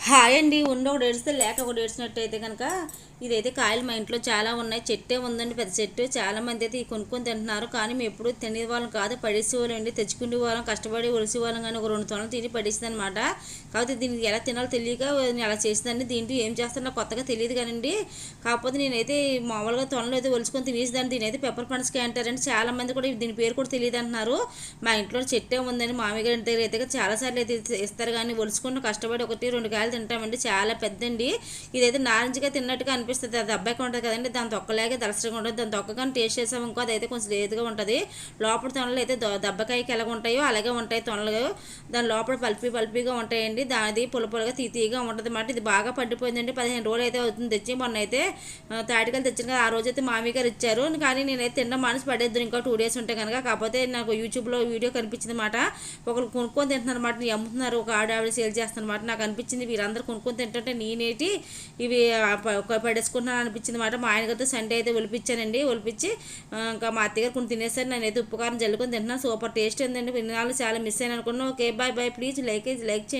Hi అండి. ఉండి ఒకటి ఏడిస్తే లేక ఒకటి ఏడ్చినట్టయితే కనుక ఇదైతే కాయలు మా ఇంట్లో చాలా ఉన్నాయి. చెట్టే ఉందండి, పెద్ద చెట్టు. చాలా మంది అయితే ఈ కొనుక్కొని తింటున్నారు. కానీ మేము ఎప్పుడు తినే వాళ్ళం కాదు, పడేసే వాళ్ళం అండి. తెచ్చుకునే వాళ్ళం, కష్టపడి ఒలిసే వాళ్ళం. కానీ ఒక 2 తొనలు తిని పడేసింది అనమాట. కాకపోతే దీనికి ఎలా తినాలో తెలియక నేను అలా చేసిందండి. దీంట్లో ఏం చేస్తాను నాకు కొత్తగా తెలియదు కానండి. కాకపోతే నేనైతే మామూలుగా తొనలు అయితే ఒలుచుకొని తినేసిదాన్ని. దీని అయితే పెప్పర్ పనసకాయ అంటారండి. చాలా మంది కూడా దీని పేరు కూడా తెలియదు అంటున్నారు. మా ఇంట్లో చెట్టే ఉందని మామయ్య గారి దగ్గర అయితే చాలాసార్లు అయితే ఇస్తారు. కానీ ఒలుచుకుని కష్టపడి 1-2 కాయలు తింటామండి. చాలా పెద్దండి. ఇదైతే నారింజగా తిన్నట్టుగా అనిపిస్తుంది. అది అబ్బాయికి ఉంటుంది కదండి, దాని తొక్కలాగే దలసరిగా ఉంటుంది. దాని తొక్క కానీ టేస్ట్ చేసాము ఇంకో అదైతే కొంచెం లేదుగా ఉంటుంది. లోపల తొనలు అయితే దెబ్బకాయకి ఎలాగ ఉంటాయో అలాగే ఉంటాయి తొనలు. దాని లోపల పల్పీగా ఉంటాయండి. దానిది పుల్లగా తీగా ఉంటుంది అన్నమాట. ఇది బాగా పండిపోయిందండి. 15 రోజులు అయితే అవుతుంది తెచ్చి. మొన్న అయితే తాటికలు తెచ్చిన కదా, ఆ రోజైతే మామయ్య గారు ఇచ్చారు. కానీ నేనైతే తినడం మానేసి పడేద్దాను ఇంకా 2 డేస్ ఉంటే కనుక. కాకపోతే నాకు యూట్యూబ్లో వీడియో కనిపించింది అనమాట. ఒకరు కొనుక్కొని తింటున్నారు అనమాట, అమ్ముతున్నారు. ఒక ఆవిడ సేల్ చేస్తున్నారు అనమాట. నాకు అనిపించింది వీరందరూ కొనుక్కొని తింటుంటే నేనేటి ఇవి పడేసుకుంటున్నాను అనిపించింది అనమాట. మా ఆయన గారితో సండే అయితే ఒలిపించానండి. ఒలిపించి ఇంకా మా అత్తగారు కొన్ని తినేసారు. నేనైతే ఉప్పు కారం జల్లుకొని తింటున్నాను. సూపర్ టేస్ట్ ఏంటండి. విన్నాళ్ళు చాలా మిస్ అయిన అనుకున్నాను. Okay, bye. ప్లీజ్ లైక్ చేయండి.